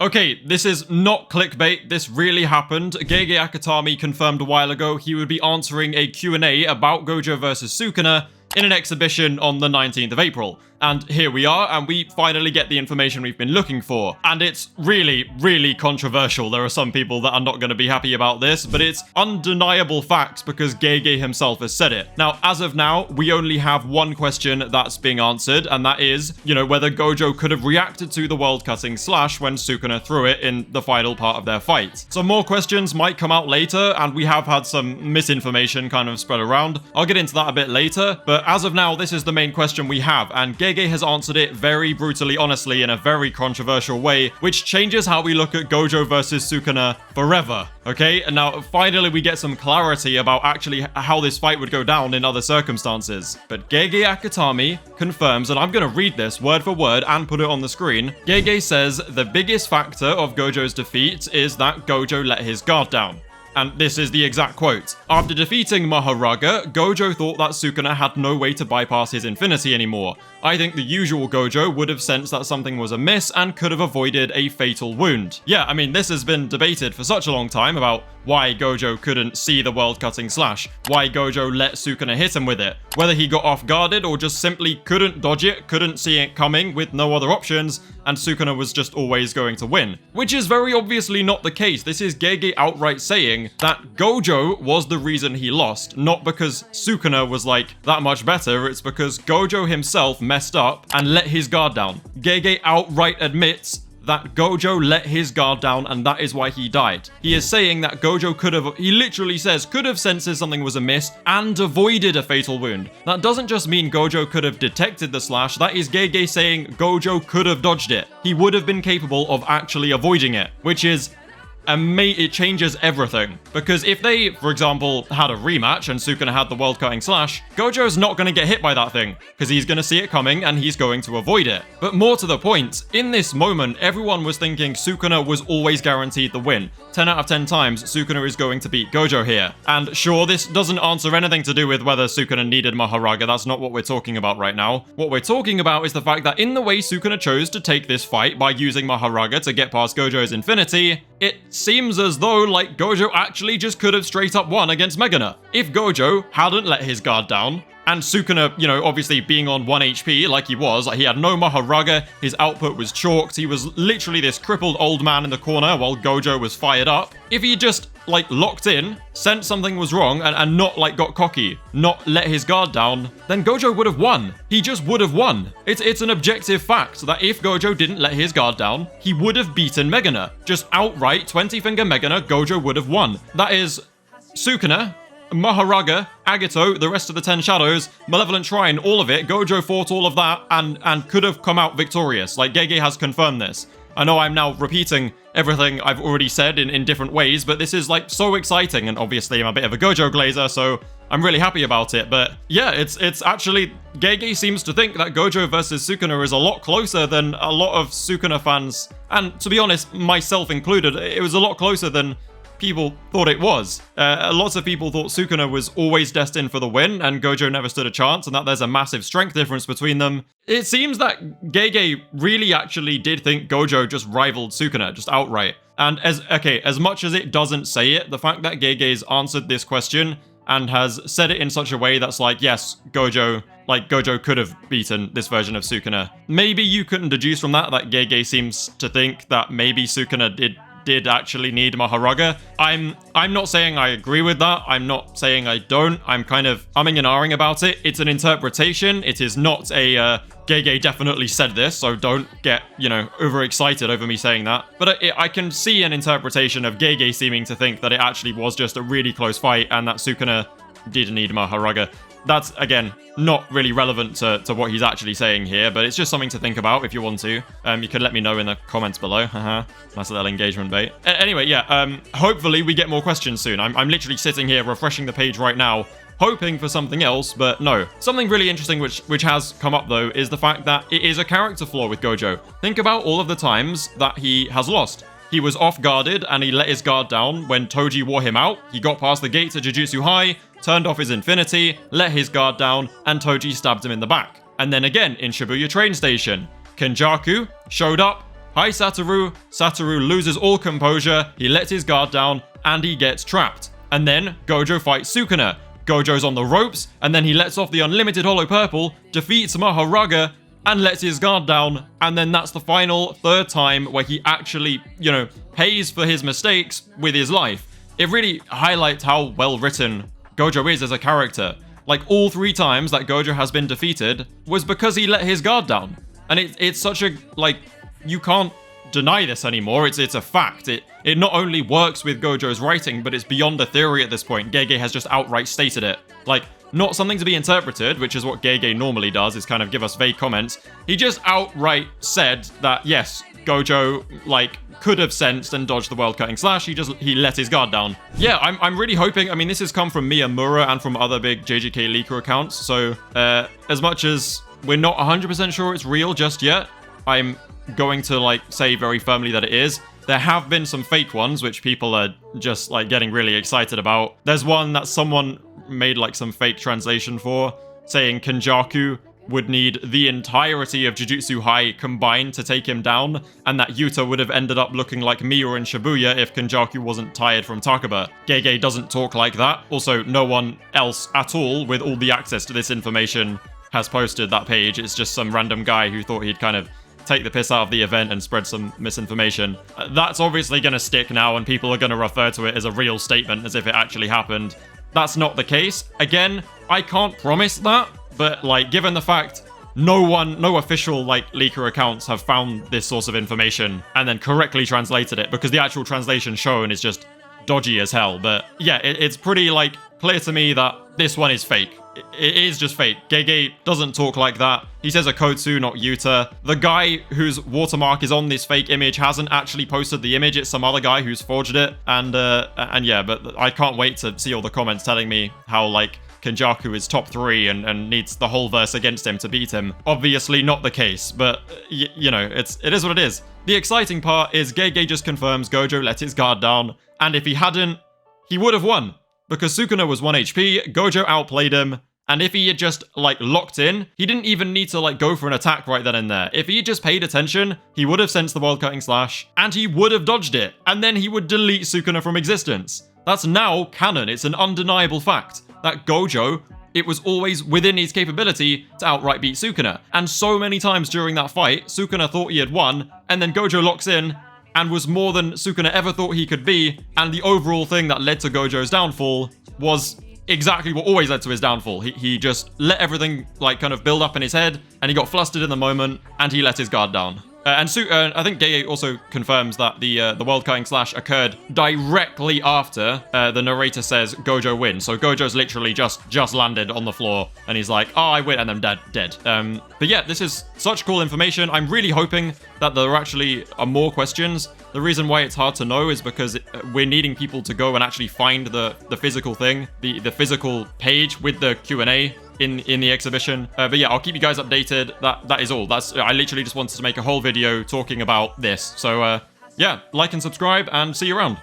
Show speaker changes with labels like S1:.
S1: Okay, this is not clickbait, this really happened. Gege Akutami confirmed a while ago he would be answering a Q&A about Gojo vs Sukuna in an exhibition on the 19th of April. And here we are, and we finally get the information we've been looking for. And it's really, really controversial. There are some people that are not going to be happy about this, but it's undeniable facts because Gege himself has said it. Now, as of now, we only have one question that's being answered, and that is, whether Gojo could have reacted to the world-cutting slash when Sukuna threw it in the final part of their fight. Some more questions might come out later, and we have had some misinformation kind of spread around. I'll get into that a bit later, but as of now, this is the main question we have, and Gege has answered it very brutally honestly in a very controversial way, which changes how we look at Gojo versus Sukuna forever, okay? And now, finally, we get some clarity about actually how this fight would go down in other circumstances. But Gege Akutami confirms, and I'm gonna read this word for word and put it on the screen. Gege says the biggest factor of Gojo's defeat is that Gojo let his guard down. And this is the exact quote. After defeating Maharaga, Gojo thought that Sukuna had no way to bypass his infinity anymore. I think the usual Gojo would have sensed that something was amiss and could have avoided a fatal wound. Yeah, I mean, this has been debated for such a long time about why Gojo couldn't see the world-cutting slash, why Gojo let Sukuna hit him with it, whether he got off-guarded or just simply couldn't dodge it, couldn't see it coming with no other options, and Sukuna was just always going to win. Which is very obviously not the case. This is Gege outright saying that Gojo was the reason he lost, not because Sukuna was like that much better, it's because Gojo himself messed up and let his guard down. Gege outright admits that Gojo let his guard down and that is why he died. He is saying that Gojo he literally says, could have sensed something was amiss and avoided a fatal wound. That doesn't just mean Gojo could have detected the slash, that is Gege saying Gojo could have dodged it. He would have been capable of actually avoiding it, which is it changes everything. Because if they, for example, had a rematch and Sukuna had the world-cutting slash, Gojo's not going to get hit by that thing, because he's going to see it coming and he's going to avoid it. But more to the point, in this moment, everyone was thinking Sukuna was always guaranteed the win. 10 out of 10 times, Sukuna is going to beat Gojo here. And sure, this doesn't answer anything to do with whether Sukuna needed Maharaga, that's not what we're talking about right now. What we're talking about is the fact that in the way Sukuna chose to take this fight by using Maharaga to get past Gojo's infinity, it seems as though, like, Gojo actually just could have straight up won against Megana. If Gojo hadn't let his guard down, and Sukuna, obviously being on 1 HP like he was, like he had no Maharaga, his output was chalked, he was literally this crippled old man in the corner while Gojo was fired up. If he just, locked in, sensed something was wrong, and not, got cocky, not let his guard down, then Gojo would have won. He just would have won. It's an objective fact that if Gojo didn't let his guard down, he would have beaten Megana. Just outright 20-finger Megana, Gojo would have won. That is Sukuna, Maharaga, Agito, the rest of the 10 Shadows, Malevolent Shrine, all of it. Gojo fought all of that and could have come out victorious. Like, Gege has confirmed this. I know I'm now repeating everything I've already said in different ways, but this is, so exciting, and obviously I'm a bit of a Gojo glazer, so I'm really happy about it. But yeah, it's actually, Gege seems to think that Gojo versus Sukuna is a lot closer than a lot of Sukuna fans, and to be honest, myself included, it was a lot closer than people thought it was. Lots of people thought Sukuna was always destined for the win and Gojo never stood a chance, and that there's a massive strength difference between them. It seems that Gege really actually did think Gojo just rivaled Sukuna, just outright. And as much as it doesn't say it, the fact that Gege's answered this question and has said it in such a way that's like, yes, Gojo could have beaten this version of Sukuna. Maybe you couldn't deduce from that Gege seems to think that maybe Sukuna did actually need Maharaga. I'm not saying I agree with that. I'm not saying I don't. I'm kind of umming and ahhing about it. It's an interpretation. It is not a Gege definitely said this, so don't get, overexcited over me saying that. But I can see an interpretation of Gege seeming to think that it actually was just a really close fight and that Sukuna did need Maharaga. That's, again, not really relevant to what he's actually saying here, but it's just something to think about if you want to. You can let me know in the comments below. Nice little engagement bait. Anyway, yeah, hopefully we get more questions soon. I'm literally sitting here refreshing the page right now, hoping for something else, but no. Something really interesting which has come up, though, is the fact that it is a character flaw with Gojo. Think about all of the times that he has lost. He was off-guarded and he let his guard down when Toji wore him out. He got past the gate to Jujutsu High, turned off his infinity, let his guard down, and Toji stabbed him in the back. And then again in Shibuya train station, Kenjaku showed up, "Hi Satoru." Satoru loses all composure, he lets his guard down, and he gets trapped. And then Gojo fights Sukuna. Gojo's on the ropes, and then he lets off the unlimited Hollow Purple, defeats Maharaga, and lets his guard down. And then that's the final third time where he actually, pays for his mistakes with his life. It really highlights how well written Gojo is as a character. Like, all 3 times that Gojo has been defeated was because he let his guard down. And it's such a, you can't deny this anymore. It's a fact. It not only works with Gojo's writing, but it's beyond a theory at this point. Gege has just outright stated it. Like, not something to be interpreted, which is what Gege normally does, is kind of give us vague comments. He just outright said that, yes, Gojo, could have sensed and dodged the world-cutting slash. He let his guard down. Yeah, I'm really hoping. I mean, this has come from Miyamura and from other big JJK leaker accounts. So as much as we're not 100% sure it's real just yet, I'm going to say very firmly that it is. There have been some fake ones which people are just getting really excited about. There's one that someone made some fake translation for, saying Kenjaku would need the entirety of Jujutsu High combined to take him down, and that Yuta would have ended up looking like Miura in Shibuya if Kenjaku wasn't tired from Takaba. Gege doesn't talk like that. Also, no one else at all with all the access to this information has posted that page. It's just some random guy who thought he'd kind of take the piss out of the event and spread some misinformation. That's obviously going to stick now, and people are going to refer to it as a real statement, as if it actually happened. That's not the case. Again, I can't promise that, but given the fact no official leaker accounts have found this source of information and then correctly translated it, because the actual translation shown is just dodgy as hell. But yeah, it's pretty clear to me that this one is fake. It is just fake. Gege doesn't talk like that. He says Akotsu, not Yuta. The guy whose watermark is on this fake image hasn't actually posted the image. It's some other guy who's forged it. And yeah, but I can't wait to see all the comments telling me how Kenjaku is top 3 and needs the whole verse against him to beat him. Obviously not the case, but it is what it is. The exciting part is Gege just confirms Gojo let his guard down, and if he hadn't, he would have won. Because Sukuna was 1 HP, Gojo outplayed him, and if he had just, locked in, he didn't even need to, go for an attack right then and there. If he had just paid attention, he would have sensed the world-cutting slash, and he would have dodged it, and then he would delete Sukuna from existence. That's now canon. It's an undeniable fact that Gojo, it was always within his capability to outright beat Sukuna. And so many times during that fight, Sukuna thought he had won, and then Gojo locks in, and was more than Sukuna ever thought he could be, and the overall thing that led to Gojo's downfall was exactly what always led to his downfall. He just let everything kind of build up in his head, and he got flustered in the moment, and he let his guard down. I think Gege also confirms that the world-cutting slash occurred directly after the narrator says Gojo wins. So Gojo's literally just landed on the floor, and he's like, "Oh, I win," and then dead. But yeah, this is such cool information. I'm really hoping that there actually are more questions. The reason why it's hard to know is because we're needing people to go and actually find the physical thing, the physical page with the Q&A in the exhibition. But yeah, I'll keep you guys updated. That is all. I literally just wanted to make a whole video talking about this. So yeah, like and subscribe, and see you around.